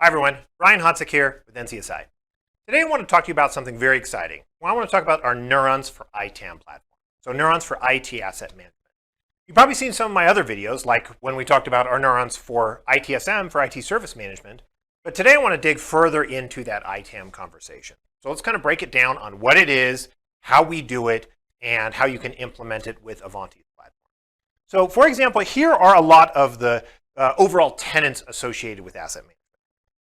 Hi everyone, Brian Hotzik here with NCSI. Today I want to talk to you about something very exciting. Well, I want to talk about our Neurons for ITAM platform. So Neurons for IT Asset Management. You've probably seen some of my other videos, like when we talked about our Neurons for ITSM, for IT Service Management. But today I want to dig further into that ITAM conversation. So let's kind of break it down on what it is, how we do it, and how you can implement it with Ivanti's platform. So for example, here are a lot of the overall tenants associated with asset management.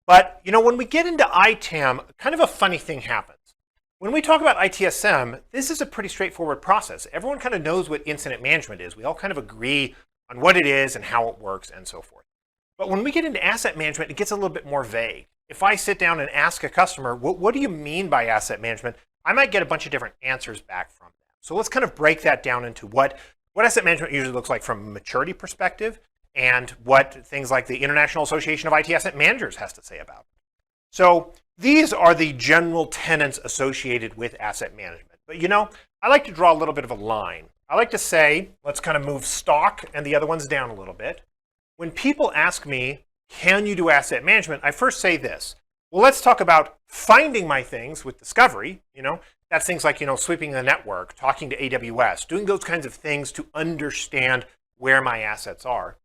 But when we get into ITAM, kind of a funny thing happens. When we talk about ITSM, this is a pretty straightforward process. Everyone kind of knows what incident management is. We all kind of agree on what it is and how it works and so forth. But when we get into asset management, it gets a little bit more vague. If I sit down and ask a customer, what do you mean by asset management? I might get a bunch of different answers back from them. So let's kind of break that down into what asset management usually looks like from a maturity perspective, and what things like the International Association of IT Asset Managers has to say about it. So these are the general tenets associated with asset management. But I like to draw a little bit of a line. I like to say, let's kind of move stock and the other ones down a little bit. When people ask me, can you do asset management? I first say this. Well, let's talk about finding my things with discovery. That's things like, sweeping the network, talking to AWS, doing those kinds of things to understand where my assets are.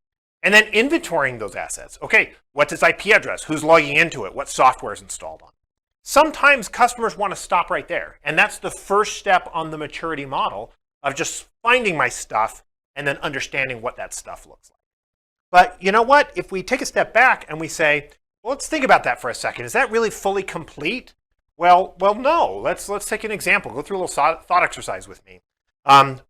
And then inventorying those assets. Okay, what's its IP address? Who's logging into it? What software is installed on it? Sometimes customers want to stop right there. And that's the first step on the maturity model of just finding my stuff and then understanding what that stuff looks like. But you know what? If we take a step back and we say, well, let's think about that for a second. Is that really fully complete? Well, no. Let's take an example. Go through a little thought exercise with me.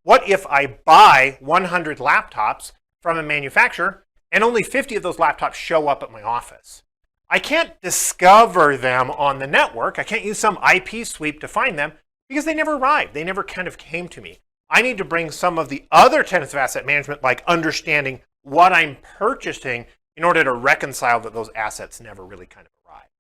What if I buy 100 laptops from a manufacturer and only 50 of those laptops show up at my office? I can't discover them on the network. I can't use some IP sweep to find them because they never arrived. They never kind of came to me. I need to bring some of the other tenets of asset management, like understanding what I'm purchasing, in order to reconcile that those assets never really kind of arrived.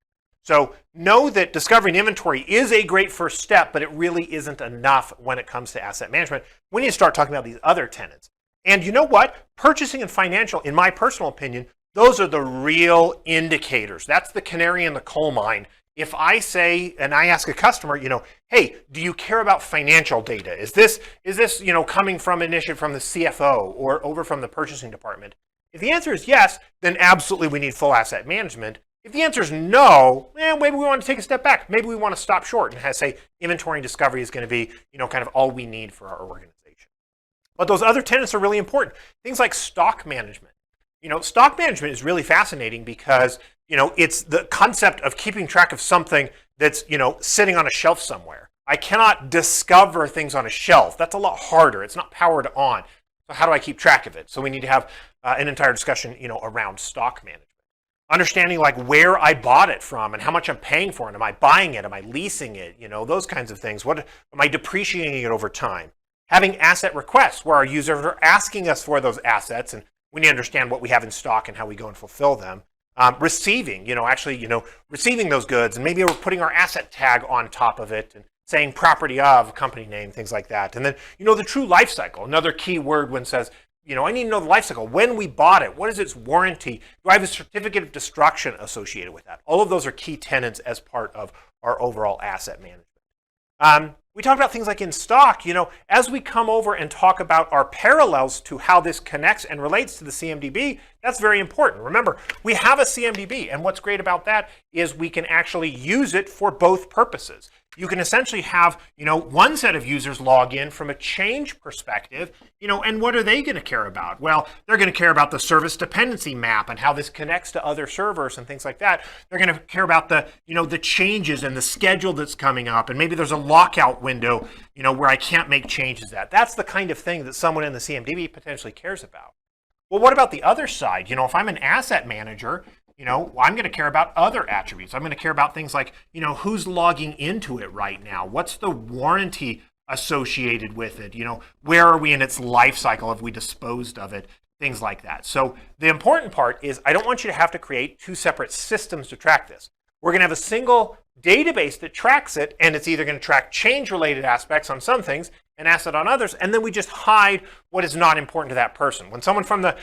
So know that discovery and inventory is a great first step, but it really isn't enough when it comes to asset management. We need to start talking about these other tenets. And you know what? Purchasing and financial, in my personal opinion, those are the real indicators. That's the canary in the coal mine. If I say, and I ask a customer, hey, do you care about financial data? Is this coming from an initiative from the CFO or over from the purchasing department? If the answer is yes, then absolutely we need full asset management. If the answer is no, maybe we want to take a step back. Maybe we want to stop short and say inventory and discovery is going to be, kind of all we need for our organization. But those other tenets are really important. Things like stock management. Stock management is really fascinating because, it's the concept of keeping track of something that's, sitting on a shelf somewhere. I cannot discover things on a shelf. That's a lot harder. It's not powered on. So how do I keep track of it? So we need to have an entire discussion, around stock management. Understanding like where I bought it from and how much I'm paying for it. Am I buying it? Am I leasing it? Those kinds of things. What am I depreciating it over time? Having asset requests where our users are asking us for those assets, and we need to understand what we have in stock and how we go and fulfill them. Receiving, receiving those goods, and maybe we're putting our asset tag on top of it and saying property of, company name, things like that. And then, the true life cycle. Another key word when it says, I need to know the life cycle. When we bought it, what is its warranty? Do I have a certificate of destruction associated with that? All of those are key tenets as part of our overall asset management. We talked about things like in stock, as we come over and talk about our parallels to how this connects and relates to the CMDB, that's very important. Remember, we have a CMDB, and what's great about that is we can actually use it for both purposes. You can essentially have, one set of users log in from a change perspective, and what are they going to care about? Well, they're going to care about the service dependency map and how this connects to other servers and things like that. They're going to care about the, the changes and the schedule that's coming up, and maybe there's a lockout window, where I can't make changes at. That's the kind of thing that someone in the CMDB potentially cares about. Well, what about the other side? If I'm an asset manager, I'm going to care about other attributes. I'm going to care about things like, who's logging into it right now? What's the warranty associated with it? Where are we in its life cycle? Have we disposed of it? Things like that. So the important part is I don't want you to have to create two separate systems to track this. We're going to have a single database that tracks it, and it's either going to track change-related aspects on some things and asset on others, and then we just hide what is not important to that person. When someone from the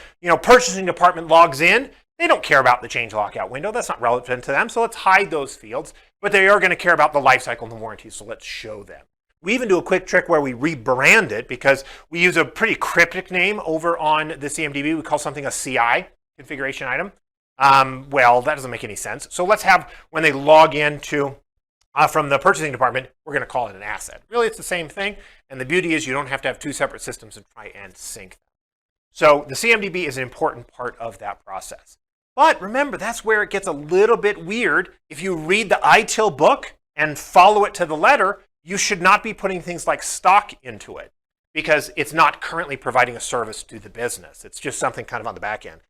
purchasing department logs in, They don't care about the change lockout window. That's not relevant to them, so let's hide those fields. But they are going to care about the life cycle and the warranty, so let's show them. We even do a quick trick where we rebrand it because we use a pretty cryptic name over on the CMDB. We call something a CI, configuration item. Well, that doesn't make any sense. So let's have, when they log into from the purchasing department, we're going to call it an asset. Really, it's the same thing. And the beauty is you don't have to have two separate systems and try and sync them. So the CMDB is an important part of that process. But remember, that's where it gets a little bit weird. If you read the ITIL book and follow it to the letter, you should not be putting things like stock into it because it's not currently providing a service to the business. It's just something kind of on the back end.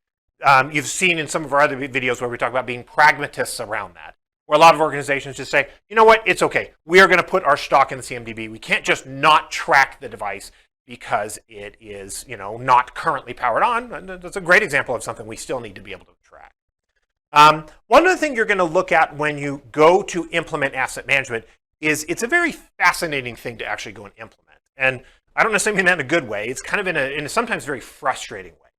You've seen in some of our other videos where we talk about being pragmatists around that, where a lot of organizations just say, you know what, it's okay. We are going to put our stock in the CMDB. We can't just not track the device because it is, not currently powered on. That's a great example of something we still need to be able to track. One other thing you're going to look at when you go to implement asset management is it's a very fascinating thing to actually go and implement. And I don't necessarily mean that in a good way. It's kind of in a sometimes very frustrating way.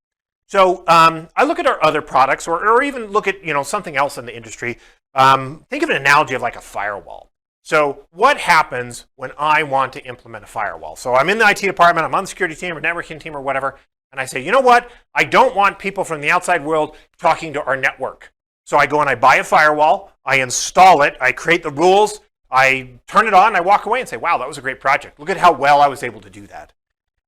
So I look at our other products or even look at something else in the industry. Think of an analogy of like a firewall. So what happens when I want to implement a firewall? So I'm in the IT department, I'm on the security team or networking team or whatever, and I say, you know what? I don't want people from the outside world talking to our network. So I go and I buy a firewall, I install it, I create the rules, I turn it on, I walk away and say, wow, that was a great project. Look at how well I was able to do that.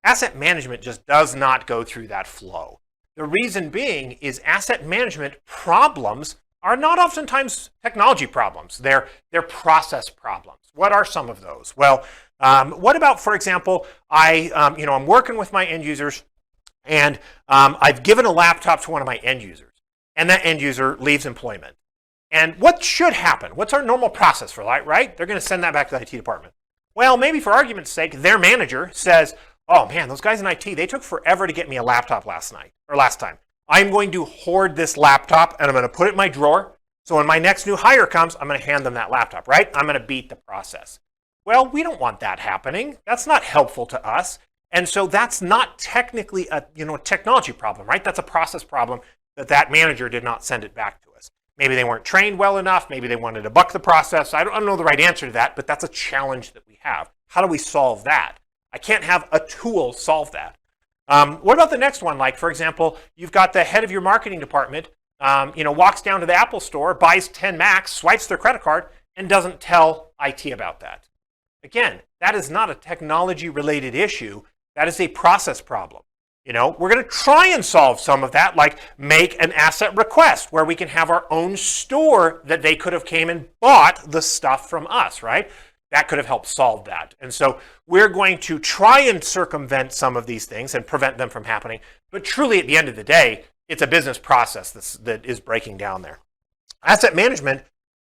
Asset management just does not go through that flow. The reason being is asset management problems are not oftentimes technology problems. They're process problems. What are some of those? Well, what about, for example, I'm working with my end users and I've given a laptop to one of my end users and that end user leaves employment. And what should happen? What's our normal process for that, right? They're going to send that back to the IT department. Well, maybe for argument's sake, their manager says, oh man, those guys in IT, they took forever to get me a laptop last time. I'm going to hoard this laptop and I'm going to put it in my drawer. So when my next new hire comes, I'm going to hand them that laptop, right? I'm going to beat the process. Well, we don't want that happening. That's not helpful to us. And so that's not technically a technology problem, right? That's a process problem that manager did not send it back to us. Maybe they weren't trained well enough. Maybe they wanted to buck the process. I don't know the right answer to that, but that's a challenge that we have. How do we solve that? I can't have a tool solve that. What about the next one? Like, for example, you've got the head of your marketing department, walks down to the Apple store, buys 10 Macs, swipes their credit card, and doesn't tell IT about that. Again, that is not a technology-related issue. That is a process problem. We're going to try and solve some of that, like make an asset request where we can have our own store that they could have came and bought the stuff from us, right? That could have helped solve that. And so we're going to try and circumvent some of these things and prevent them from happening. But truly, at the end of the day, it's a business process that is breaking down there. Asset management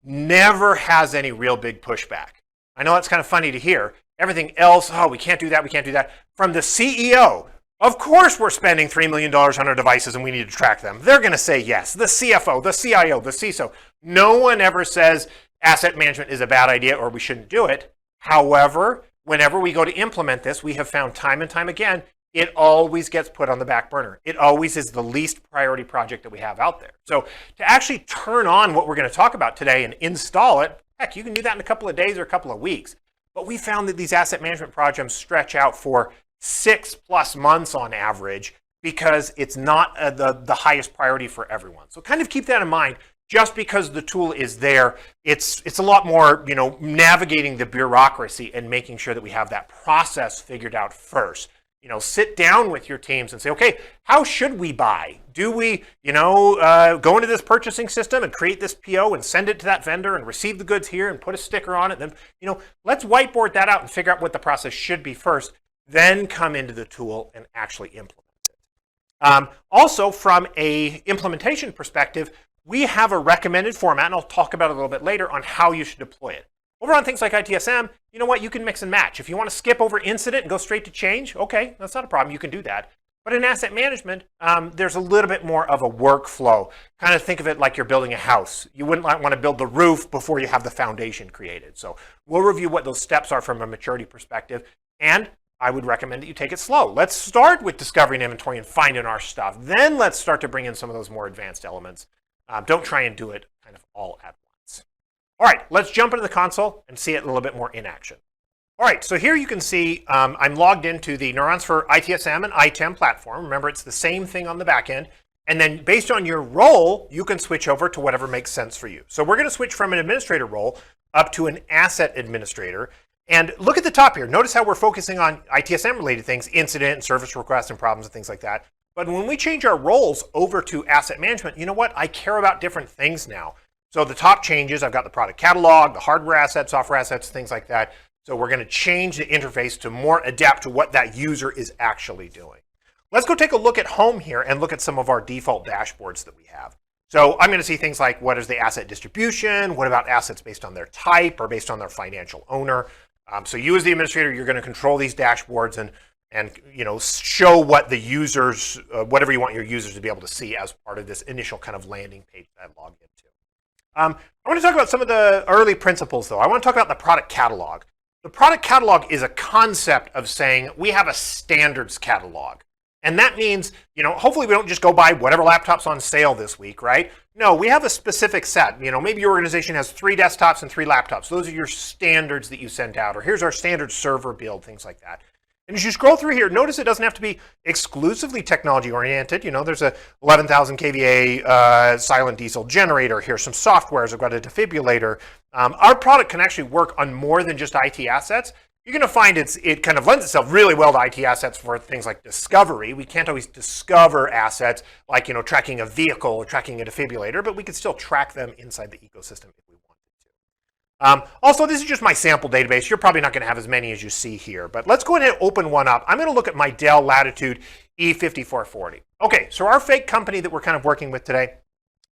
never has any real big pushback. I know that's kind of funny to hear. Everything else, oh, we can't do that, we can't do that. From the CEO, of course we're spending $3 million on our devices and we need to track them. They're going to say yes. The CFO, the CIO, the CISO. No one ever says asset management is a bad idea or we shouldn't do it. However, whenever we go to implement this, we have found time and time again, it always gets put on the back burner. It always is the least priority project that we have out there. So to actually turn on what we're going to talk about today and install it, heck, you can do that in a couple of days or a couple of weeks. But we found that these asset management projects stretch out for 6+ months on average because it's not the highest priority for everyone. So kind of keep that in mind. Just because the tool is there, it's a lot more, navigating the bureaucracy and making sure that we have that process figured out first. Sit down with your teams and say, okay, how should we buy? Do we, go into this purchasing system and create this PO and send it to that vendor and receive the goods here and put a sticker on it? Then, let's whiteboard that out and figure out what the process should be first, then come into the tool and actually implement it. Also, from a implementation perspective, we have a recommended format, and I'll talk about it a little bit later on how you should deploy it. Over on things like ITSM, you know what? You can mix and match. If you want to skip over incident and go straight to change, okay, that's not a problem. You can do that. But in asset management, there's a little bit more of a workflow. Kind of think of it like you're building a house. You wouldn't want to build the roof before you have the foundation created. So we'll review what those steps are from a maturity perspective. And I would recommend that you take it slow. Let's start with discovering inventory and finding our stuff. Then let's start to bring in some of those more advanced elements. Don't try and do it kind of all at once. All right, let's jump into the console and see it a little bit more in action. All right, so here you can see I'm logged into the Neurons for ITSM and ITAM platform. Remember, it's the same thing on the back end. And then based on your role, you can switch over to whatever makes sense for you. So we're going to switch from an administrator role up to an asset administrator. And look at the top here. Notice how we're focusing on ITSM related things, incident and service requests and problems and things like that. But when we change our roles over to asset management, you know what? I care about different things now. So the top changes, I've got the product catalog, the hardware assets, software assets, things like that. So we're going to change the interface to more adapt to what that user is actually doing. Let's go take a look at home here and look at some of our default dashboards that we have. So I'm going to see things like what is the asset distribution, what about assets based on their type or based on their financial owner. So you as the administrator, you're going to control these dashboards and show what the users, whatever you want your users to be able to see as part of this initial kind of landing page that I logged into. I want to talk about some of the early principles though. I want to talk about the product catalog. The product catalog is a concept of saying we have a standards catalog. And that means, hopefully we don't just go buy whatever laptop's on sale this week, right? No, we have a specific set. Maybe your organization has 3 desktops and 3 laptops. Those are your standards that you send out. Or here's our standard server build, things like that. And as you scroll through here, notice it doesn't have to be exclusively technology oriented. There's a 11,000 kVA silent diesel generator. Here's some softwares. I've got a defibrillator. Our product can actually work on more than just IT assets. You're going to find it kind of lends itself really well to IT assets for things like discovery. We can't always discover assets like, tracking a vehicle or tracking a defibrillator, but we can still track them inside the ecosystem if we wanted to. Also, this is just my sample database. You're probably not going to have as many as you see here, but let's go ahead and open one up. I'm going to look at my Dell Latitude E5440. Okay, so our fake company that we're kind of working with today,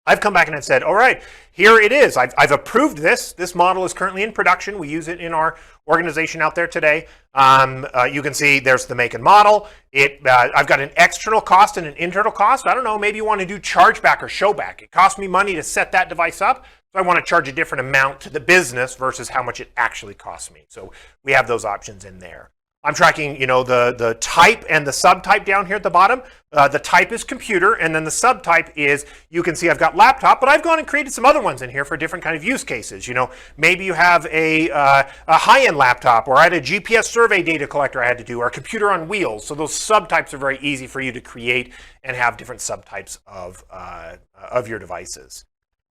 I've come back and I've said, all right, here it is. I've approved this. This model is currently in production. We use it in our organization out there today. You can see there's the make and model. I've got an external cost and an internal cost. I don't know, maybe you want to do chargeback or showback. It costs me money to set that device up, so I want to charge a different amount to the business versus how much it actually costs me. So we have those options in there. I'm tracking, the type and the subtype down here at the bottom. The type is computer, and then the subtype is, you can see I've got laptop, but I've gone and created some other ones in here for different kind of use cases. Maybe you have a high-end laptop, or I had a GPS survey data collector I had to do, or a computer on wheels. So those subtypes are very easy for you to create and have different subtypes of your devices.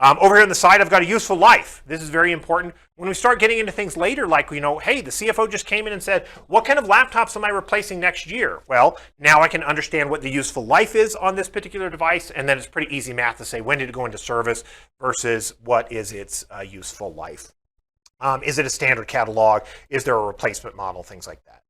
Over here on the side, I've got a useful life. This is very important. When we start getting into things later, like, hey, the CFO just came in and said, what kind of laptops am I replacing next year? Well, now I can understand what the useful life is on this particular device, and then it's pretty easy math to say when did it go into service versus what is its useful life. Is it a standard catalog? Is there a replacement model? Things like that.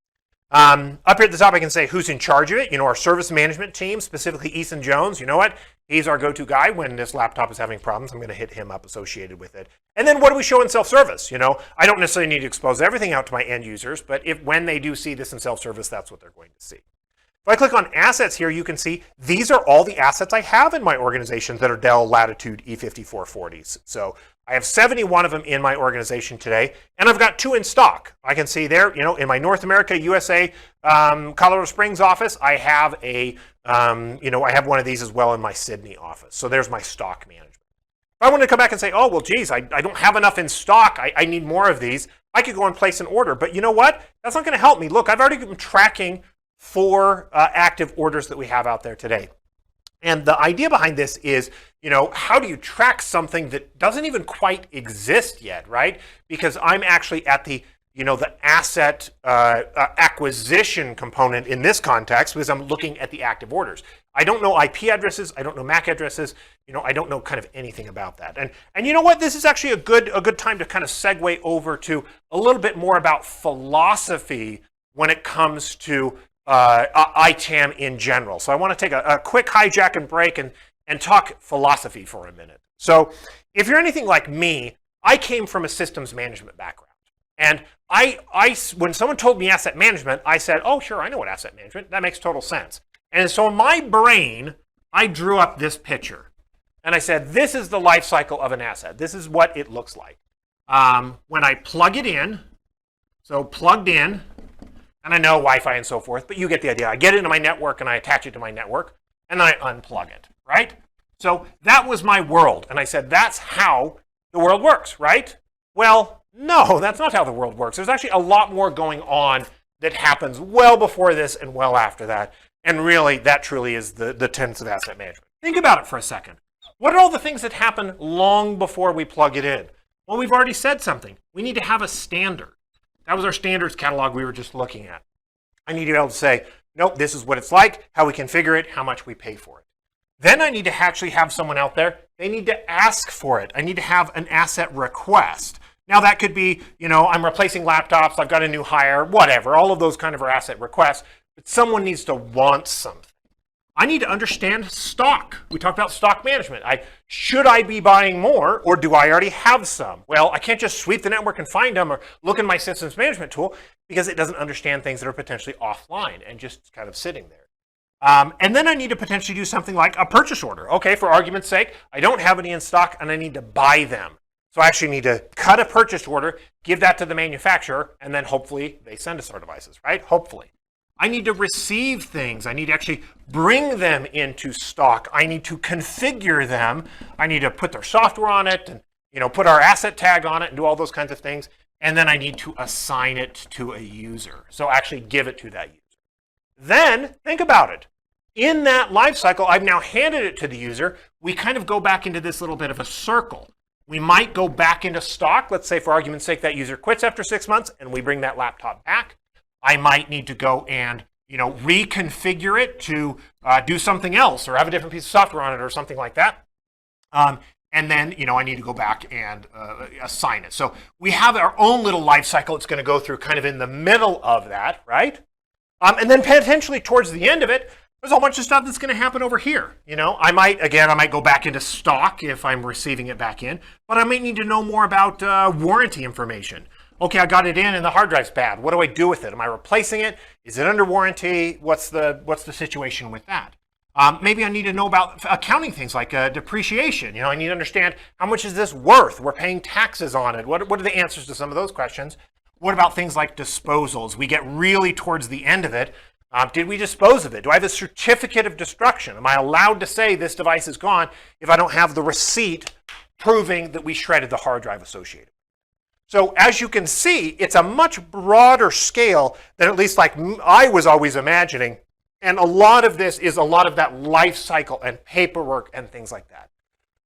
Up here at the top, I can say who's in charge of it. Our service management team, specifically Ethan Jones. You know what? He's our go-to guy when this laptop is having problems. I'm going to hit him up associated with it. And then what do we show in self-service? I don't necessarily need to expose everything out to my end users, but when they do see this in self-service, that's what they're going to see. If I click on assets here, you can see these are all the assets I have in my organization that are Dell Latitude E5440s. So I have 71 of them in my organization today, and I've got 2 in stock. I can see there, in my North America, USA, Colorado Springs office, I have I have one of these as well in my Sydney office. So there's my stock management. If I want to come back and say, oh, well, geez, I don't have enough in stock. I need more of these. I could go and place an order, but you know what? That's not going to help me. Look, I've already been tracking 4 active orders that we have out there today. And the idea behind this is, how do you track something that doesn't even quite exist yet, right? Because I'm actually at the, the asset acquisition component in this context because I'm looking at the active orders. I don't know IP addresses. I don't know MAC addresses. I don't know kind of anything about that. And you know what? This is actually a good time to kind of segue over to a little bit more about philosophy when it comes to ITAM in general. So I want to take a quick hijack and break and talk philosophy for a minute. So if you're anything like me, I came from a systems management background. And when someone told me asset management, I said, oh, sure, I know what asset management. That makes total sense. And so in my brain, I drew up this picture. And I said, this is the life cycle of an asset. This is what it looks like. When I plug it in, so plugged in, and I know Wi-Fi and so forth, but you get the idea. I get into my network and I attach it to my network, and then I unplug it, right? So that was my world, and I said, that's how the world works, right? Well, no, that's not how the world works. There's actually a lot more going on that happens well before this and well after that, and really, that truly is the tenets of asset management. Think about it for a second. What are all the things that happen long before we plug it in? Well, we've already said something. We need to have a standard. That was our standards catalog we were just looking at. I need to be able to say, nope, this is what it's like, how we configure it, how much we pay for it. Then I need to actually have someone out there, they need to ask for it. I need to have an asset request. Now that could be, I'm replacing laptops, I've got a new hire, whatever. All of those kind of are asset requests, but someone needs to want something. I need to understand stock. We talked about stock management. Should I be buying more, or do I already have some? Well, I can't just sweep the network and find them or look in my systems management tool because it doesn't understand things that are potentially offline and just kind of sitting there. And then I need to potentially do something like a purchase order. Okay, for argument's sake, I don't have any in stock and I need to buy them. So I actually need to cut a purchase order, give that to the manufacturer, and then hopefully they send us our devices, right? Hopefully. I need to receive things. I need to actually bring them into stock. I need to configure them. I need to put their software on it and put our asset tag on it and do all those kinds of things. And then I need to assign it to a user. So actually give it to that user. Then think about it. In that life cycle, I've now handed it to the user. We kind of go back into this little bit of a circle. We might go back into stock. Let's say for argument's sake, that user quits after 6 months and we bring that laptop back. I might need to go and reconfigure it to do something else or have a different piece of software on it or something like that. And then I need to go back and assign it. So we have our own little life cycle it's going to go through kind of in the middle of that, right? And then potentially towards the end of it, there's a whole bunch of stuff that's going to happen over here. I might go back into stock if I'm receiving it back in, but I might need to know more about warranty information. Okay, I got it in and the hard drive's bad. What do I do with it? Am I replacing it? Is it under warranty? What's the situation with that? Maybe I need to know about accounting things like depreciation. I need to understand how much is this worth? We're paying taxes on it. What are the answers to some of those questions? What about things like disposals? We get really towards the end of it. Did we dispose of it? Do I have a certificate of destruction? Am I allowed to say this device is gone if I don't have the receipt proving that we shredded the hard drive associated? So as you can see, it's a much broader scale than at least like I was always imagining. And a lot of this is a lot of that life cycle and paperwork and things like that.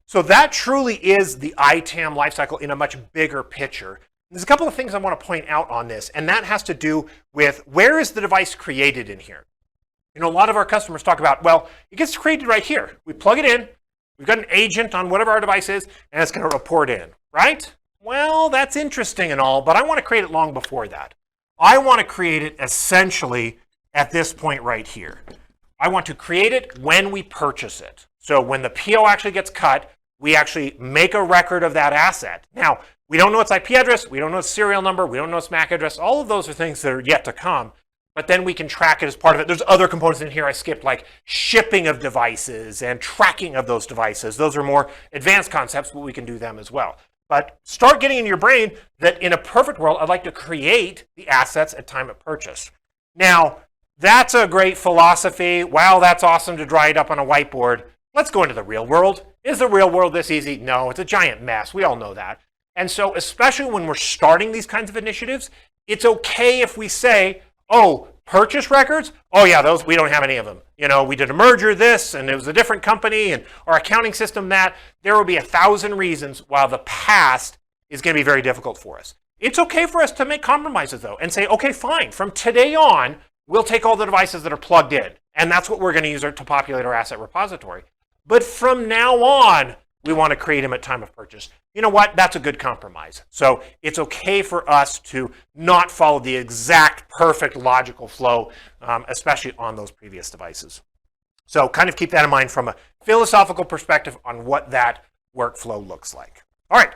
So that truly is the ITAM life cycle in a much bigger picture. There's a couple of things I want to point out on this, and that has to do with where is the device created in here? A lot of our customers talk about, well, it gets created right here. We plug it in, we've got an agent on whatever our device is, and it's going to report in, right? Well, that's interesting and all, but I want to create it long before that. I want to create it essentially at this point right here. I want to create it when we purchase it. So when the PO actually gets cut, we actually make a record of that asset. Now, we don't know its IP address, we don't know its serial number, we don't know its MAC address. All of those are things that are yet to come, but then we can track it as part of it. There's other components in here I skipped, like shipping of devices and tracking of those devices. Those are more advanced concepts, but we can do them as well. But start getting in your brain that in a perfect world, I'd like to create the assets at time of purchase. Now, that's a great philosophy. Wow, that's awesome to draw it up on a whiteboard. Let's go into the real world. Is the real world this easy? No, it's a giant mess. We all know that. And so especially when we're starting these kinds of initiatives, it's okay if we say, oh, purchase records? Oh yeah, those, we don't have any of them. We did a merger this, and it was a different company, and our accounting system that. There will be 1,000 reasons why the past is going to be very difficult for us. It's okay for us to make compromises, though, and say, okay, fine, from today on, we'll take all the devices that are plugged in, and that's what we're going to use to populate our asset repository. But from now on, we want to create them at time of purchase. You know what? That's a good compromise. So it's okay for us to not follow the exact perfect logical flow, especially on those previous devices. So kind of keep that in mind from a philosophical perspective on what that workflow looks like. All right,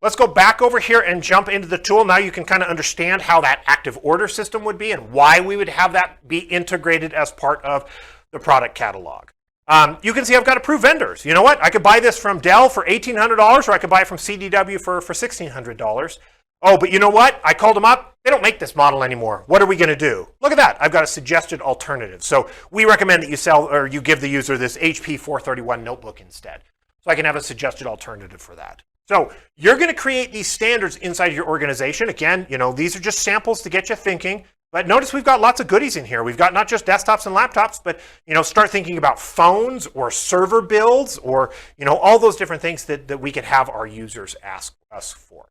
let's go back over here and jump into the tool. Now you can kind of understand how that active order system would be and why we would have that be integrated as part of the product catalog. You can see I've got approved vendors. You know what? I could buy this from Dell for $1,800, or I could buy it from CDW for $1,600. Oh, but you know what? I called them up. they don't make this model anymore. What are we going to do? Look at that. I've got a suggested alternative. So we recommend that you sell or you give the user this HP 431 notebook instead. So I can have a suggested alternative for that. So you're going to create these standards inside your organization. Again, these are just samples to get you thinking. But notice we've got lots of goodies in here. We've got not just desktops and laptops, but start thinking about phones or server builds or all those different things that we could have our users ask us for.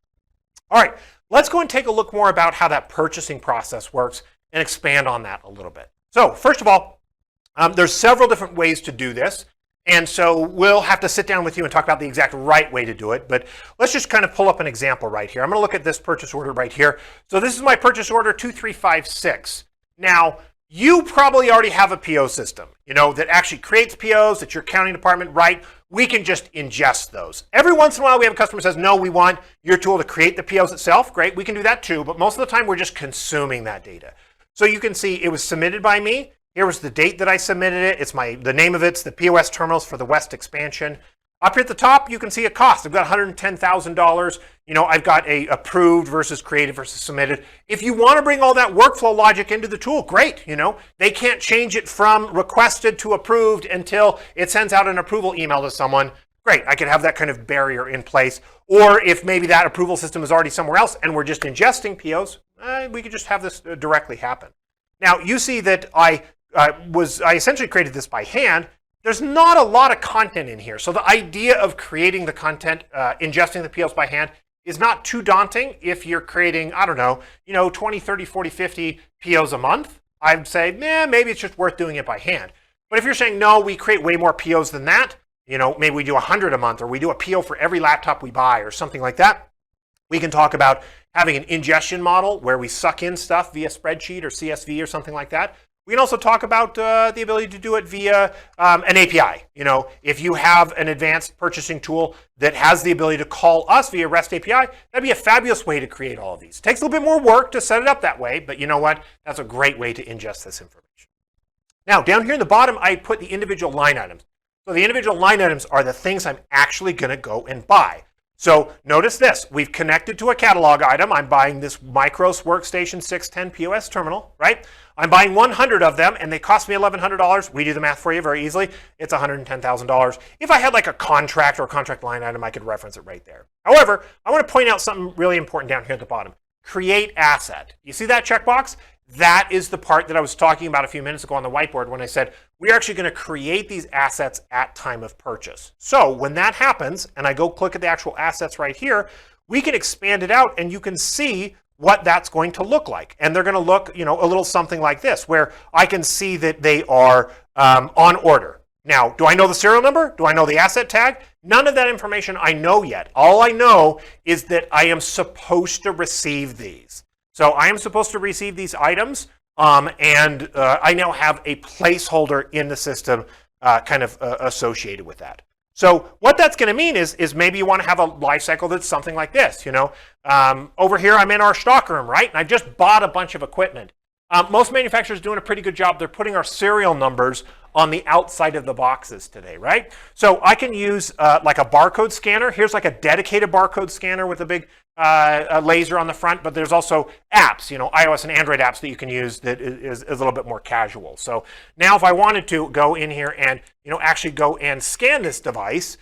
All right, let's go and take a look more about how that purchasing process works and expand on that a little bit. So first of all, there's several different ways to do this. And so we'll have to sit down with you and talk about the exact right way to do it. But let's just kind of pull up an example right here. I'm going to look at this purchase order right here. So this is my purchase order 2356. Now, you probably already have a PO system, that actually creates POs that your accounting department, right? We can just ingest those. Every once in a while, we have a customer who says, no, we want your tool to create the POs itself. Great, we can do that too. But most of the time, we're just consuming that data. So you can see it was submitted by me. Here was the date that I submitted it. It's the name of it's the POS terminals for the West expansion. Up here at the top, you can see a cost. I've got $110,000. I've got a approved versus created versus submitted. If you want to bring all that workflow logic into the tool, great. They can't change it from requested to approved until it sends out an approval email to someone. Great, I could have that kind of barrier in place. Or if maybe that approval system is already somewhere else and we're just ingesting POs, we could just have this directly happen. Now, you see that I essentially created this by hand. There's not a lot of content in here. So the idea of creating the content, ingesting the POs by hand is not too daunting if you're creating, 20, 30, 40, 50 POs a month. I'd say, maybe it's just worth doing it by hand. But if you're saying, no, we create way more POs than that, maybe we do 100 a month or we do a PO for every laptop we buy or something like that, we can talk about having an ingestion model where we suck in stuff via spreadsheet or CSV or something like that. We can also talk about the ability to do it via an API. If you have an advanced purchasing tool that has the ability to call us via REST API, that'd be a fabulous way to create all of these. It takes a little bit more work to set it up that way, but you know what? That's a great way to ingest this information. Now, down here in the bottom, I put the individual line items. So the individual line items are the things I'm actually going to go and buy. So notice this, we've connected to a catalog item. I'm buying this Micros Workstation 610 POS terminal, right? I'm buying 100 of them and they cost me $1,100. We do the math for you very easily. It's $110,000. If I had like a contract or a contract line item, I could reference it right there. However, I want to point out something really important down here at the bottom. Create asset. You see that checkbox? That is the part that I was talking about a few minutes ago on the whiteboard when I said, we're actually going to create these assets at time of purchase. So when that happens, and I go click at the actual assets right here, we can expand it out and you can see what that's going to look like. And they're going to look, a little something like this, where I can see that they are on order. Now, do I know the serial number? Do I know the asset tag? None of that information I know yet. All I know is that I am supposed to receive these. So I am supposed to receive these items, and I now have a placeholder in the system associated with that. So what that's going to mean is maybe you want to have a life cycle that's something like this. Over here I'm in our stockroom, right? And I just bought a bunch of equipment. Most manufacturers are doing a pretty good job. They're putting our serial numbers on the outside of the boxes today, right? So I can use like a barcode scanner. Here's like a dedicated barcode scanner with a big laser on the front, but there's also apps, iOS and Android apps that you can use that is a little bit more casual. So now if I wanted to go in here and actually go and scan this device,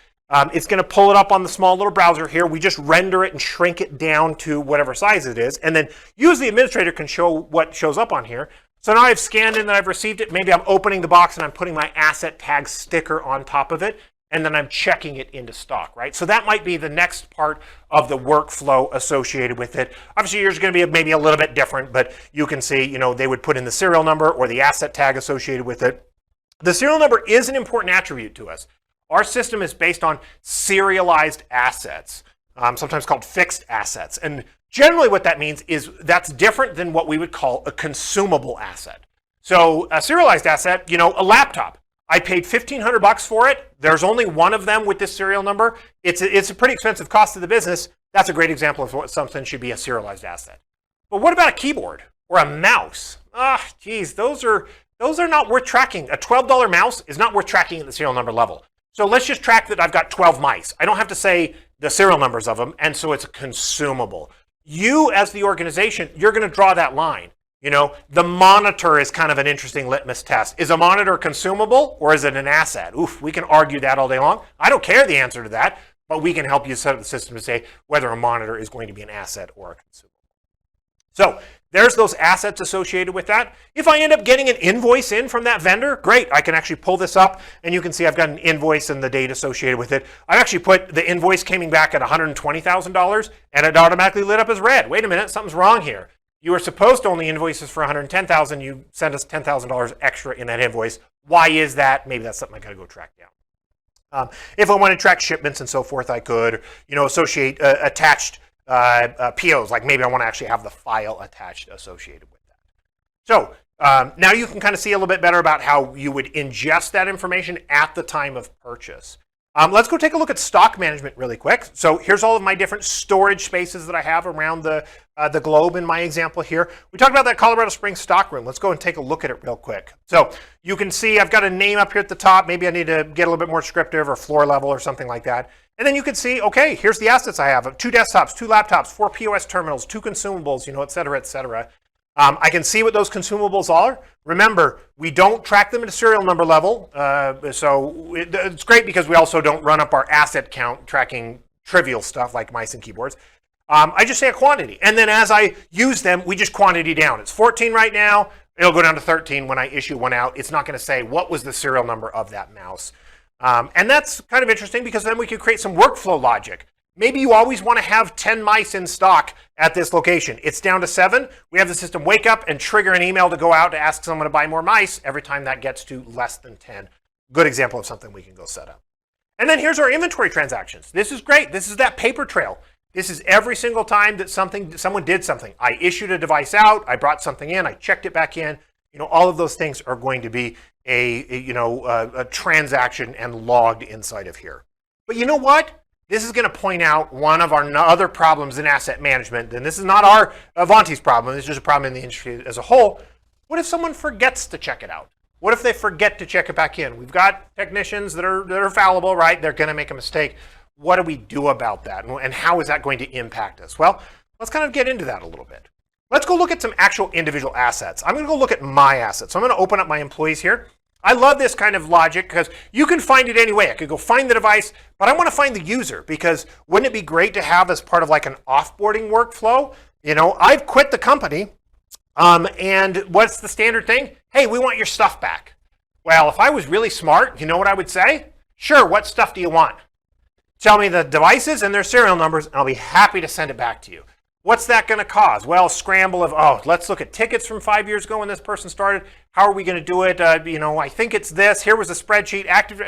it's going to pull it up on the small little browser here. We just render it and shrink it down to whatever size it is, and then usually the administrator can show what shows up on here. So now I've scanned in and I've received it. Maybe I'm opening the box and I'm putting my asset tag sticker on top of it, and then I'm checking it into stock, right? So that might be the next part of the workflow associated with it. Obviously, yours is going to be maybe a little bit different, but you can see, they would put in the serial number or the asset tag associated with it. The serial number is an important attribute to us. Our system is based on serialized assets, sometimes called fixed assets. And generally what that means is that's different than what we would call a consumable asset. So a serialized asset, a laptop. I paid $1,500 for it. There's only one of them with this serial number. It's a pretty expensive cost to the business. That's a great example of what something should be a serialized asset. But what about a keyboard or a mouse? Geez, those are not worth tracking. A $12 mouse is not worth tracking at the serial number level. So let's just track that I've got 12 mice. I don't have to say the serial numbers of them, and so it's consumable. you as the organization, you're going to draw that line. You know, the monitor is kind of an interesting litmus test. Is a monitor consumable or is it an asset? Oof, we can argue that all day long. I don't care the answer to that, but we can help you set up the system to say whether a monitor is going to be an asset or a consumable. So there's those assets associated with that. If I end up getting an invoice in from that vendor, great. I can actually pull this up and you can see I've got an invoice and the date associated with it. I actually put the invoice coming back at $120,000 and it automatically lit up as red. Wait a minute, something's wrong here. You were supposed to only invoice us for $110,000. You sent us $10,000 extra in that invoice. Why is that? Maybe that's something I got to go track down. If I want to track shipments and so forth, I could, you know, associate attached POs. Like maybe I want to actually have the file attached associated with that. So now you can kind of see a little bit better about how you would ingest that information at the time of purchase. Let's go take a look at stock management really quick. So here's all of my different storage spaces that I have around the globe in my example here. We talked about that Colorado Springs stock room. Let's go and take a look at it real quick. So you can see I've got a name up here at the top. Maybe I need to get a little bit more descriptive or floor level or something like that. And then you can see, okay, here's the assets I have. 2 desktops, 2 laptops, 4 POS terminals, 2 consumables, you know, et cetera, et cetera. I can see what those consumables are. Remember, we don't track them at a serial number level. So it's great because we also don't run up our asset count tracking trivial stuff like mice and keyboards. I just say a quantity. And then as I use them, we just quantity down. It's 14 right now. It'll go down to 13 when I issue one out. It's not going to say what was the serial number of that mouse. And that's kind of interesting because then we could create some workflow logic. Maybe you always want to have 10 mice in stock at this location. It's down to 7. We have the system wake up and trigger an email to go out to ask someone to buy more mice every time that gets to less than 10. Good example of something we can go set up. And then here's our inventory transactions. This is great. This is that paper trail. This is every single time that someone did something. I issued a device out, I brought something in, I checked it back in. You know, all of those things are going to be a transaction and logged inside of here. But you know what? This is going to point out one of our other problems in asset management, and this is not our Ivanti's problem, this is just a problem in the industry as a whole. What if someone forgets to check it out? What if they forget to check it back in? We've got technicians that are fallible, right? They're going to make a mistake. What do we do about that, and how is that going to impact us? Well, let's kind of get into that a little bit. Let's go look at some actual individual assets. I'm going to go look at my assets. So I'm going to open up my employees here. I love this kind of logic because you can find it any way. I could go find the device, but I want to find the user because wouldn't it be great to have as part of like an offboarding workflow? You know, I've quit the company and what's the standard thing? Hey, we want your stuff back. Well, if I was really smart, you know what I would say? Sure, what stuff do you want? Tell me the devices and their serial numbers and I'll be happy to send it back to you. What's that going to cause? Well, scramble of, oh, let's look at tickets from 5 years ago when this person started. How are we going to do it? I think it's this. Here was a spreadsheet. Active.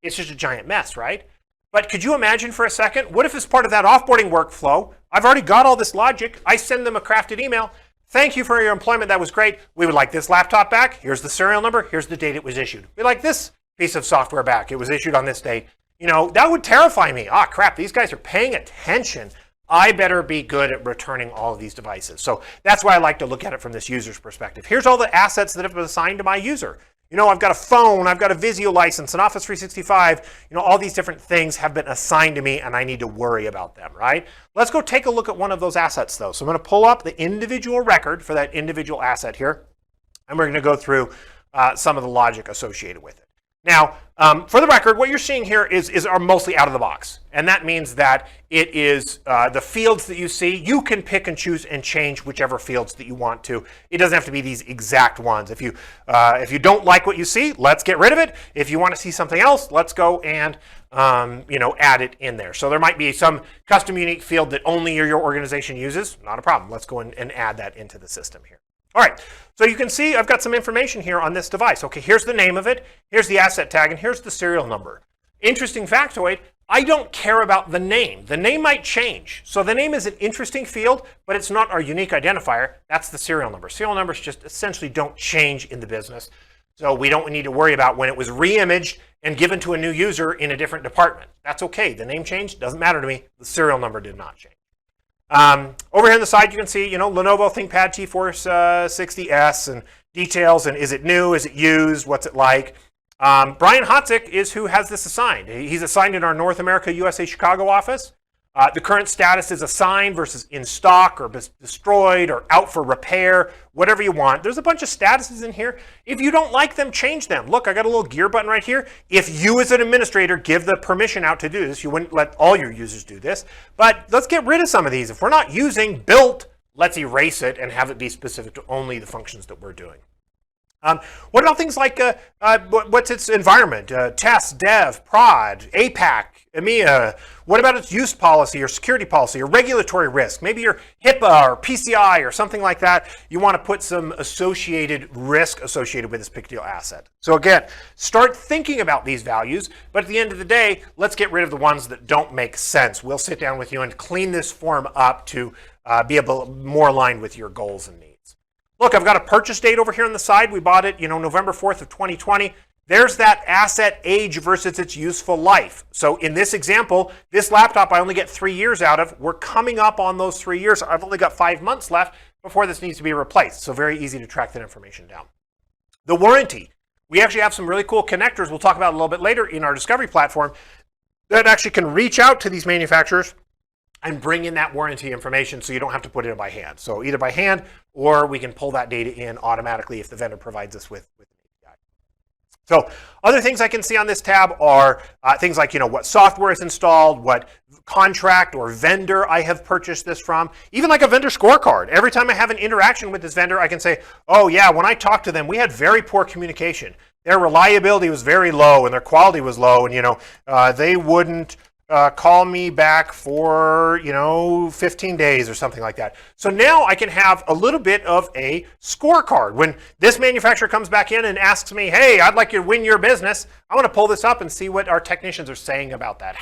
It's just a giant mess, right? But could you imagine for a second, what if as part of that offboarding workflow, I've already got all this logic. I send them a crafted email. Thank you for your employment. That was great. We would like this laptop back. Here's the serial number. Here's the date it was issued. We'd like this piece of software back. It was issued on this date. That would terrify me. Ah, crap. These guys are paying attention. I better be good at returning all of these devices. So that's why I like to look at it from this user's perspective. Here's all the assets that have been assigned to my user. I've got a phone, I've got a Visio license, an Office 365. All these different things have been assigned to me and I need to worry about them, right? Let's go take a look at one of those assets though. So I'm going to pull up the individual record for that individual asset here. And we're going to go through some of the logic associated with it. Now, for the record, what you're seeing here are mostly out of the box. And that means that it is the fields that you see. You can pick and choose and change whichever fields that you want to. It doesn't have to be these exact ones. If you don't like what you see, let's get rid of it. If you want to see something else, let's go and add it in there. So there might be some custom unique field that only your organization uses. Not a problem. Let's go and add that into the system here. All right, so you can see I've got some information here on this device. Okay, here's the name of it, here's the asset tag, and here's the serial number. Interesting factoid, I don't care about the name. The name might change. So the name is an interesting field, but it's not our unique identifier. That's the serial number. Serial numbers just essentially don't change in the business. So we don't need to worry about when it was re-imaged and given to a new user in a different department. That's okay. The name changed, doesn't matter to me. The serial number did not change. Over here on the side, you can see, Lenovo ThinkPad T-Force 60S and details, and is it new, is it used, what's it like? Brian Hotzik is who has this assigned. He's assigned in our North America, USA, Chicago office. The current status is assigned versus in stock or destroyed or out for repair, whatever you want. There's a bunch of statuses in here. If you don't like them, change them. Look, I got a little gear button right here. If you as an administrator give the permission out to do this, you wouldn't let all your users do this. But let's get rid of some of these. If we're not using built, let's erase it and have it be specific to only the functions that we're doing. What about things like what's its environment? Test, dev, prod, APAC, EMEA. What about its use policy or security policy or regulatory risk? Maybe your HIPAA or PCI or something like that. You want to put some associated risk associated with this particular asset. So again, start thinking about these values, but at the end of the day, let's get rid of the ones that don't make sense. We'll sit down with you and clean this form up to be more aligned with your goals and needs. Look, I've got a purchase date over here on the side. We bought it, November 4th of 2020. There's that asset age versus its useful life. So in this example, this laptop I only get 3 years out of. We're coming up on those 3 years. I've only got 5 months left before this needs to be replaced. So very easy to track that information down. The warranty. We actually have some really cool connectors we'll talk about a little bit later in our Discovery platform that actually can reach out to these manufacturers and bring in that warranty information so you don't have to put it in by hand. So either by hand or we can pull that data in automatically if the vendor provides us with an API. So other things I can see on this tab are things like what software is installed, what contract or vendor I have purchased this from, even like a vendor scorecard. Every time I have an interaction with this vendor, I can say, oh yeah, when I talked to them, we had very poor communication. Their reliability was very low and their quality was low, and they wouldn't call me back for 15 days or something like that. So now I can have a little bit of a scorecard. When this manufacturer comes back in and asks me, hey, I'd like you to win your business, I want to pull this up and see what our technicians are saying about that.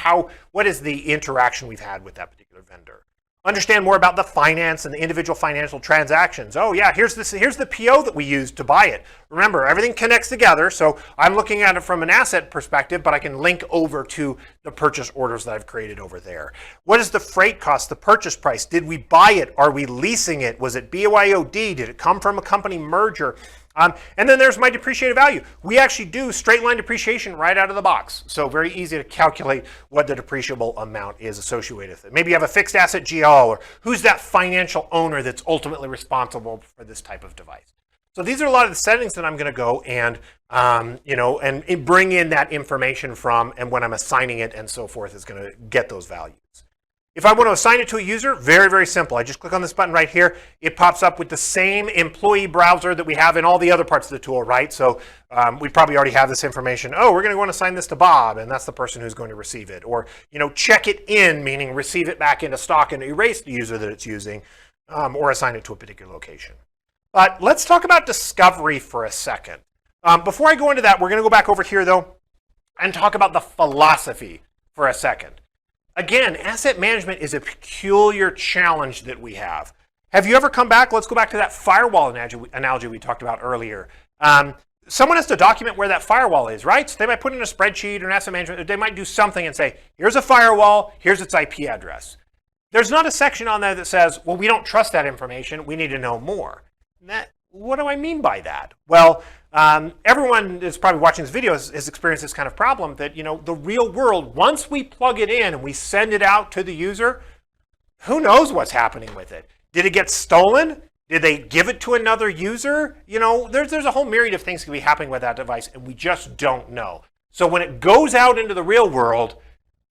What is the interaction we've had with that particular vendor? Understand more about the finance and the individual financial transactions. Oh yeah, here's the PO that we used to buy it. Remember, everything connects together, so I'm looking at it from an asset perspective, but I can link over to the purchase orders that I've created over there. What is the freight cost, the purchase price? Did we buy it? Are we leasing it? Was it BYOD? Did it come from a company merger? And then there's my depreciated value. We actually do straight line depreciation right out of the box. So very easy to calculate what the depreciable amount is associated with it. Maybe you have a fixed asset GL, or who's that financial owner that's ultimately responsible for this type of device. So these are a lot of the settings that I'm going to go and, and bring in that information from, and when I'm assigning it and so forth is going to get those values. If I want to assign it to a user, very, very simple. I just click on this button right here. It pops up with the same employee browser that we have in all the other parts of the tool, right? So we probably already have this information. Oh, we're going to want to assign this to Bob, and that's the person who's going to receive it. Or, check it in, meaning receive it back into stock and erase the user that it's using, or assign it to a particular location. But let's talk about discovery for a second. Before I go into that, we're going to go back over here, though, and talk about the philosophy for a second. Again, asset management is a peculiar challenge that we have. Have you ever come back? Let's go back to that firewall analogy we talked about earlier. Someone has to document where that firewall is, right? So they might put in a spreadsheet or an asset management. They might do something and say, here's a firewall, here's its IP address. There's not a section on there that says, well, we don't trust that information. We need to know more. What do I mean by that? Well, everyone that's probably watching this video has experienced this kind of problem that, the real world, once we plug it in and we send it out to the user, who knows what's happening with it? Did it get stolen? Did they give it to another user? There's a whole myriad of things that can be happening with that device, and we just don't know. So when it goes out into the real world,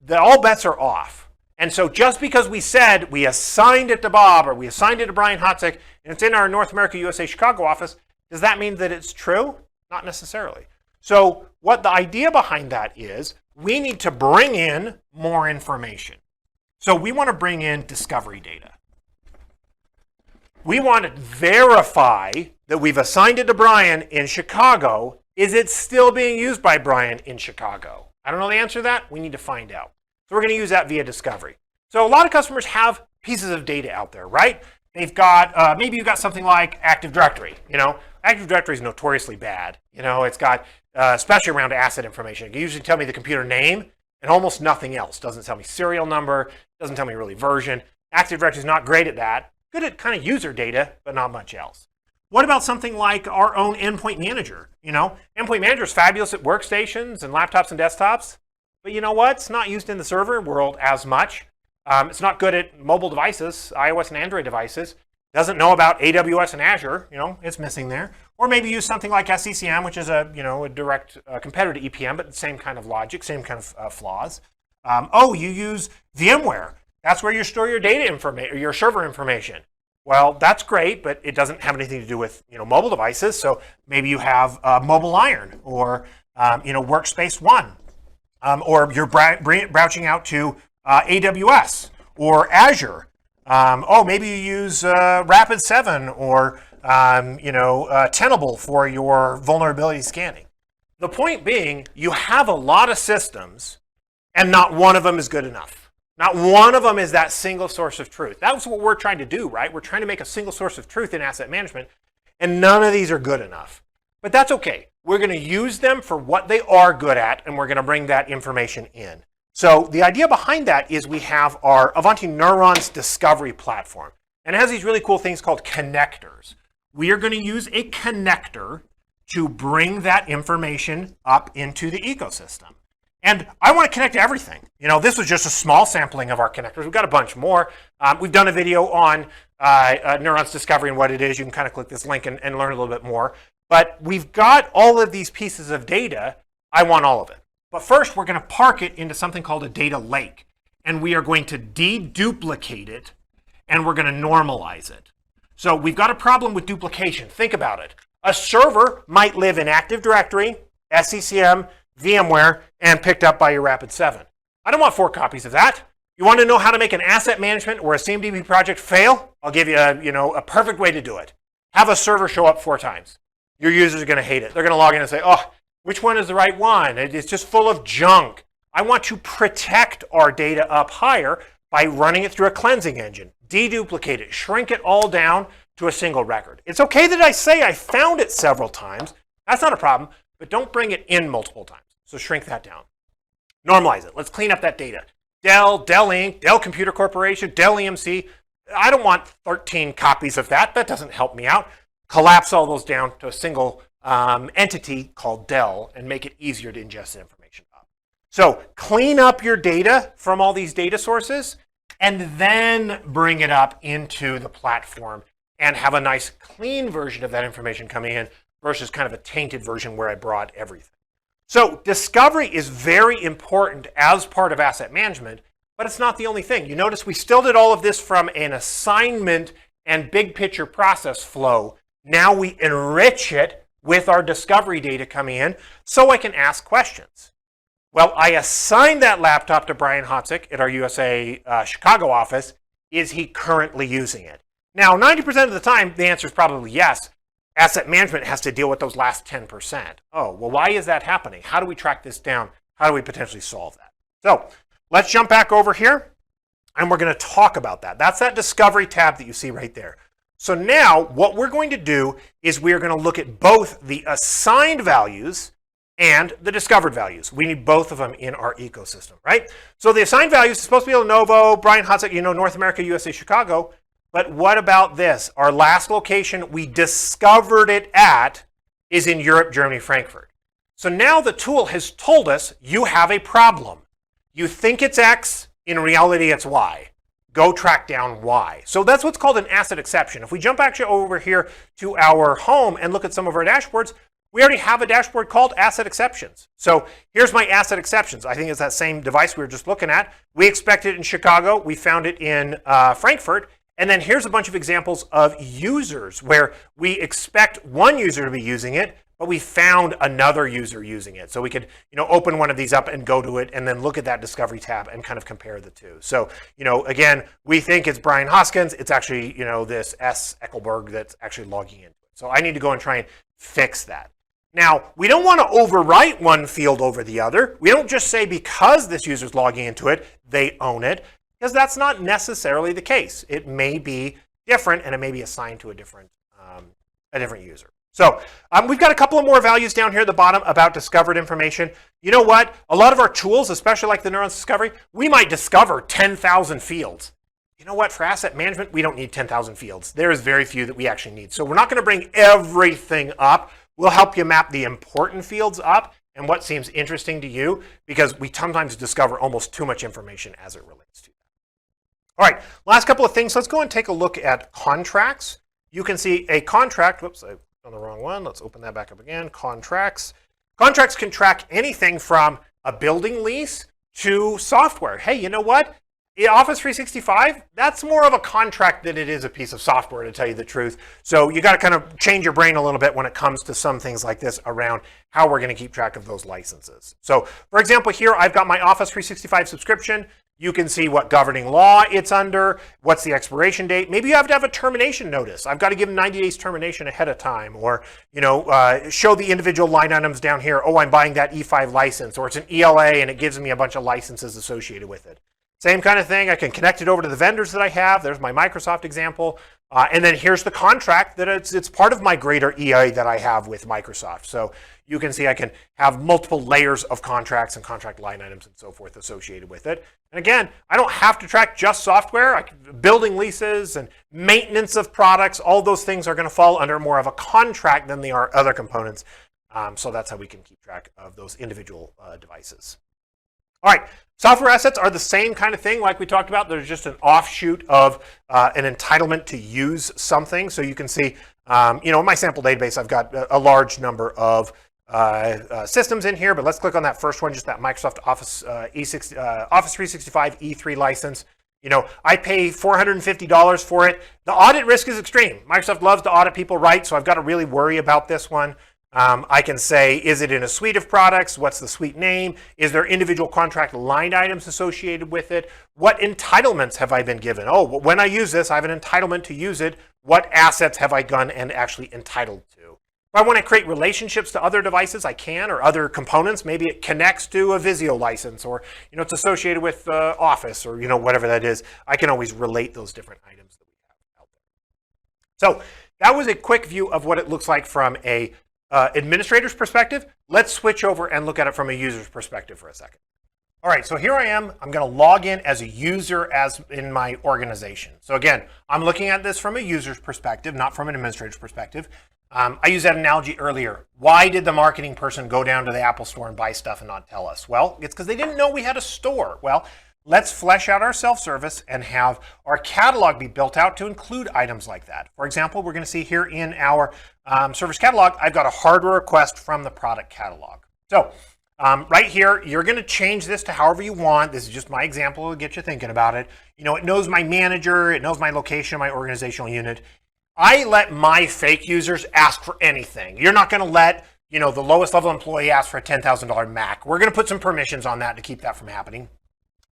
all bets are off. And so just because we said we assigned it to Bob or we assigned it to Brian Hotzik and it's in our North America, USA, Chicago office, does that mean that it's true? Not necessarily. So what the idea behind that is we need to bring in more information. So we want to bring in discovery data. We want to verify that we've assigned it to Brian in Chicago. Is it still being used by Brian in Chicago? I don't know the answer to that. We need to find out. So we're going to use that via discovery. So a lot of customers have pieces of data out there, right? They've got, maybe you've got something like Active Directory. Active Directory is notoriously bad. It's got, especially around asset information. It can usually tell me the computer name and almost nothing else. Doesn't tell me serial number, doesn't tell me really version. Active Directory is not great at that. Good at kind of user data, but not much else. What about something like our own Endpoint Manager? Endpoint Manager is fabulous at workstations and laptops and desktops. But you know what? It's not used in the server world as much. It's not good at mobile devices, iOS and Android devices. Doesn't know about AWS and Azure. It's missing there. Or maybe use something like SCCM, which is a direct competitor to EPM, but the same kind of logic, same kind of flaws. You use VMware. That's where you store your data information, your server information. Well, that's great, but it doesn't have anything to do with mobile devices. So maybe you have Mobile Iron or Workspace ONE, or you're branching out to AWS or Azure. Maybe you use Rapid7 or Tenable for your vulnerability scanning. The point being, you have a lot of systems, and not one of them is good enough. Not one of them is that single source of truth. That's what we're trying to do, right? We're trying to make a single source of truth in asset management, and none of these are good enough. But that's okay. We're going to use them for what they are good at, and we're going to bring that information in. So the idea behind that is we have our Ivanti Neurons discovery platform, and it has these really cool things called connectors. We are going to use a connector to bring that information up into the ecosystem. And I want to connect to everything. This was just a small sampling of our connectors. We've got a bunch more. We've done a video on neurons discovery and what it is. You can kind of click this link and learn a little bit more. But we've got all of these pieces of data. I want all of it. But first, we're going to park it into something called a data lake. And we are going to deduplicate it, and we're going to normalize it. So we've got a problem with duplication. Think about it. A server might live in Active Directory, SCCM, VMware, and picked up by your Rapid7. I don't want 4 copies of that. You want to know how to make an asset management or a CMDB project fail? I'll give you a perfect way to do it. Have a server show up 4 times. Your users are going to hate it. They're going to log in and say, oh, which one is the right one? It's just full of junk. I want to protect our data up higher by running it through a cleansing engine. Deduplicate it, shrink it all down to a single record. It's okay that I say I found it several times. That's not a problem, but don't bring it in multiple times. So shrink that down. Normalize it. Let's clean up that data. Dell, Dell Inc., Dell Computer Corporation, Dell EMC. I don't want 13 copies of that. That doesn't help me out. Collapse all those down to a single entity called Dell and make it easier to ingest the information up. So clean up your data from all these data sources and then bring it up into the platform and have a nice clean version of that information coming in versus kind of a tainted version where I brought everything. So discovery is very important as part of asset management, but it's not the only thing. You notice we still did all of this from an assignment and big picture process flow. Now we enrich it with our discovery data coming in so I can ask questions. Well, I assigned that laptop to Brian Hotzik at our USA Chicago office. Is he currently using it? Now, 90% of the time, the answer is probably yes. Asset management has to deal with those last 10%. Oh, well, why is that happening? How do we track this down? How do we potentially solve that? So let's jump back over here, and we're going to talk about that. That's that discovery tab that you see right there. So now what we're going to do is we're going to look at both the assigned values and the discovered values. We need both of them in our ecosystem, right? So the assigned values is supposed to be Lenovo, Brian Hotzik, North America, USA, Chicago. But what about this? Our last location we discovered it at is in Europe, Germany, Frankfurt. So now the tool has told us you have a problem. You think it's X, in reality it's Y. Go track down Y. So that's what's called an asset exception. If we jump actually over here to our home and look at some of our dashboards, we already have a dashboard called asset exceptions. So here's my asset exceptions. I think it's that same device we were just looking at. We expected it in Chicago. We found it in Frankfurt. And then here's a bunch of examples of users where we expect one user to be using it, but we found another user using it. So we could, open one of these up and go to it and then look at that discovery tab and kind of compare the two. So, again, we think it's Brian Hoskins. It's actually, this S. Eckelberg that's actually logging into it. So I need to go and try and fix that. Now, we don't want to overwrite one field over the other. We don't just say because this user's logging into it, they own it. Because that's not necessarily the case. It may be different, and it may be assigned to a different user. So we've got a couple of more values down here at the bottom about discovered information. You know what? A lot of our tools, especially like the Neurons Discovery, we might discover 10,000 fields. You know what? For asset management, we don't need 10,000 fields. There is very few that we actually need. So we're not going to bring everything up. We'll help you map the important fields up and what seems interesting to you, because we sometimes discover almost too much information as it relates to. All right, last couple of things. Let's go and take a look at contracts. You can see a contract. Whoops, I on the wrong one. Let's open that back up again. Contracts. Contracts can track anything from a building lease to software. Hey, you know what? In Office 365, that's more of a contract than it is a piece of software, to tell you the truth. So you got to kind of change your brain a little bit when it comes to some things like this around how we're going to keep track of those licenses. So for example, here I've got my Office 365 subscription. You can see what governing law it's under, what's the expiration date. Maybe you have to have a termination notice. I've got to give them 90 days termination ahead of time, or show the individual line items down here. Oh, I'm buying that E5 license, or it's an ELA and it gives me a bunch of licenses associated with it. Same kind of thing. I can connect it over to the vendors that I have. There's my Microsoft example. And then here's the contract that it's part of my greater EA that I have with Microsoft. So you can see I can have multiple layers of contracts and contract line items and so forth associated with it. And again, I don't have to track just software. Building leases and maintenance of products, all those things are going to fall under more of a contract than they are other components. So that's how we can keep track of those individual devices. All right, software assets are the same kind of thing like we talked about. There's just an offshoot of an entitlement to use something. So you can see, in my sample database, I've got a large number of systems in here, but let's click on that first one, just that Microsoft Office Office 365 E3 license. I pay $450 for it. The audit risk is extreme. Microsoft loves to audit people, right? So I've got to really worry about this one. I can say, is it in a suite of products? What's the suite name? Is there individual contract line items associated with it? What entitlements have I been given? Oh, when I use this, I have an entitlement to use it. What assets have I gone and actually entitled to? If I want to create relationships to other devices, I can, or other components. Maybe it connects to a Visio license, or it's associated with Office, or whatever that is. I can always relate those different items that we have out there. So that was a quick view of what it looks like from a administrator's perspective. Let's switch over and look at it from a user's perspective for a second. All right, so here I am. I'm going to log in as a user as in my organization. So again, I'm looking at this from a user's perspective, not from an administrator's perspective. I used that analogy earlier. Why did the marketing person go down to the Apple store and buy stuff and not tell us? Well, it's because they didn't know we had a store. Well, let's flesh out our self-service and have our catalog be built out to include items like that. For example, we're going to see here in our service catalog, I've got a hardware request from the product catalog. So right here, you're going to change this to however you want. This is just my example to get you thinking about it. It knows my manager, it knows my location, my organizational unit. I let my fake users ask for anything. You're not going to let the lowest level employee ask for a $10,000 Mac. We're going to put some permissions on that to keep that from happening.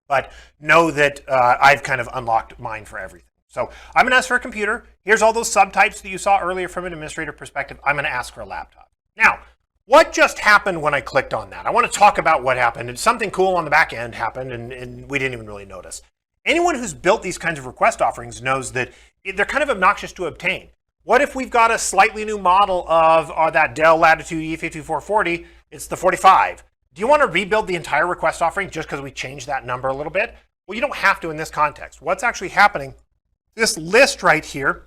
But know that I've kind of unlocked mine for everything. So I'm going to ask for a computer. Here's all those subtypes that you saw earlier from an administrator perspective. I'm going to ask for a laptop. Now, what just happened when I clicked on that? I want to talk about what happened. And something cool on the back end happened, and we didn't even really notice. Anyone who's built these kinds of request offerings knows that they're kind of obnoxious to obtain. What if we've got a slightly new model of that Dell Latitude E5440? It's the 45. Do you want to rebuild the entire request offering just because we changed that number a little bit? Well, you don't have to in this context. What's actually happening, this list right here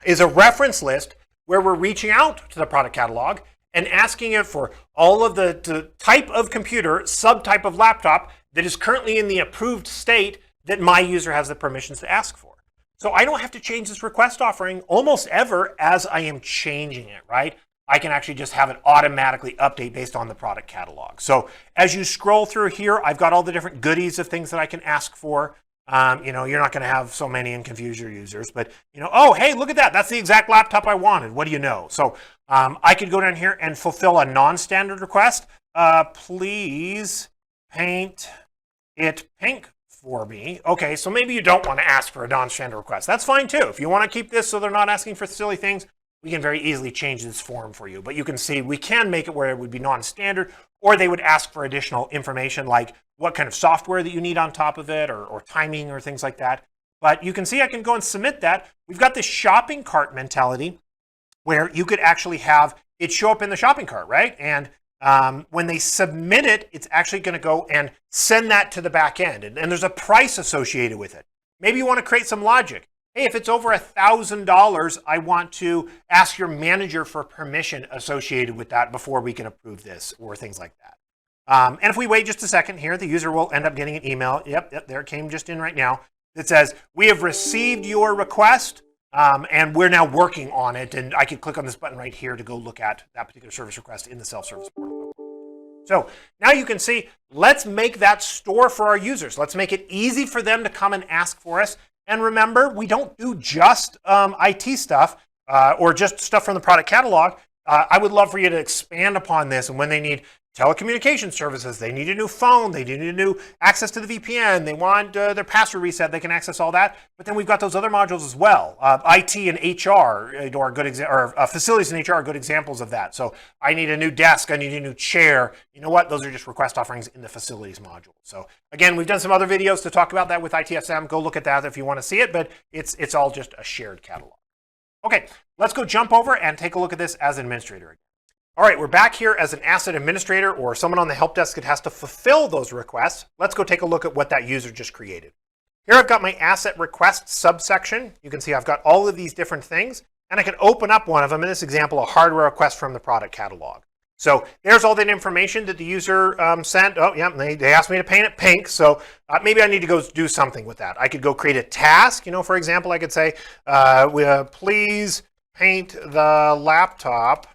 is a reference list where we're reaching out to the product catalog and asking it for all of the type of computer, subtype of laptop that is currently in the approved state that my user has the permissions to ask for. So I don't have to change this request offering almost ever as I am changing it, right? I can actually just have it automatically update based on the product catalog. So as you scroll through here, I've got all the different goodies of things that I can ask for. You're not going to have so many and confuse your users, but oh, hey, look at that. That's the exact laptop I wanted. What do you know? So I could go down here and fulfill a non-standard request. Please paint it pink for me. Okay, so maybe you don't want to ask for a non-standard request. That's fine too. If you want to keep this so they're not asking for silly things, we can very easily change this form for you. But you can see we can make it where it would be non-standard, or they would ask for additional information like what kind of software that you need on top of it, or timing or things like that. But you can see I can go and submit that. We've got this shopping cart mentality where you could actually have it show up in the shopping cart, right? And when they submit it, it's actually going to go and send that to the back end. And there's a price associated with it. Maybe you want to create some logic. Hey, if it's over $1,000, I want to ask your manager for permission associated with that before we can approve this, or things like that. And if we wait just a second here, the user will end up getting an email. Yep, there it came just in right now. that says, we have received your request and we're now working on it. And I can click on this button right here to go look at that particular service request in the self-service portal. So now you can see, let's make that store for our users. Let's make it easy for them to come and ask for us. And remember, we don't do just IT stuff or just stuff from the product catalog. I would love for you to expand upon this. And when they need telecommunication services, they need a new phone, they need a new access to the VPN, they want their password reset, they can access all that. But then we've got those other modules as well. IT and HR are good facilities and HR are good examples of that. So I need a new desk, I need a new chair. You know what? Those are just request offerings in the facilities module. So again, we've done some other videos to talk about that with ITSM. Go look at that if you want to see it, but it's all just a shared catalog. Okay, let's go jump over and take a look at this as an administrator again. All right, we're back here as an asset administrator or someone on the help desk that has to fulfill those requests. Let's go take a look at what that user just created. Here I've got my asset request subsection. You can see I've got all of these different things, and I can open up one of them, in this example, a hardware request from the product catalog. So there's all that information that the user sent. Oh, yeah, they asked me to paint it pink, so maybe I need to go do something with that. I could go create a task. You know, for example, I could say, please paint the laptop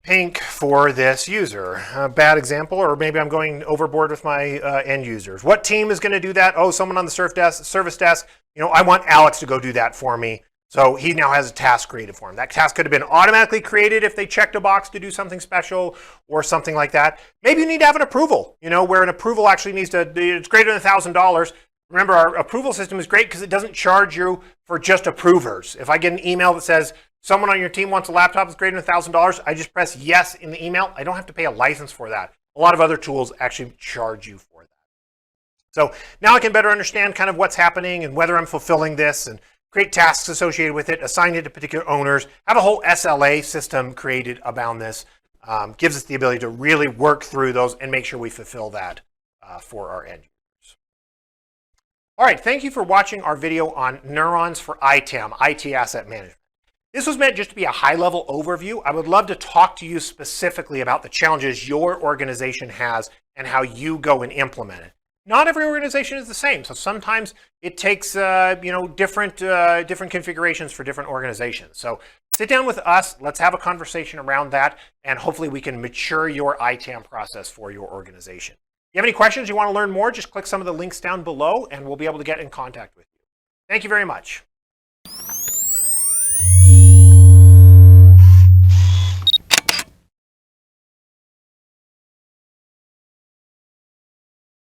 pink for this user. A bad example, or maybe I'm going overboard with my end users. What team is going to do that? Oh, someone on the service desk. You know, I want Alex to go do that for me. So he now has a task created for him. That task could have been automatically created if they checked a box to do something special or something like that. Maybe you need to have an approval, you know, where an approval actually needs to, it's greater than $1,000. Remember, our approval system is great because it doesn't charge you for just approvers. If I get an email that says, someone on your team wants a laptop that's greater than $1,000, I just press yes in the email. I don't have to pay a license for that. A lot of other tools actually charge you for that. So now I can better understand kind of what's happening and whether I'm fulfilling this, and create tasks associated with it, assign it to particular owners, have a whole SLA system created around this. Gives us the ability to really work through those and make sure we fulfill that for our end users. All right, thank you for watching our video on Neurons for ITAM, IT Asset Management. This was meant just to be a high-level overview. I would love to talk to you specifically about the challenges your organization has and how you go and implement it. Not every organization is the same, so sometimes it takes different configurations for different organizations. So sit down with us, let's have a conversation around that, and hopefully we can mature your ITAM process for your organization. If you have any questions, you want to learn more, just click some of the links down below, and we'll be able to get in contact with you. Thank you very much.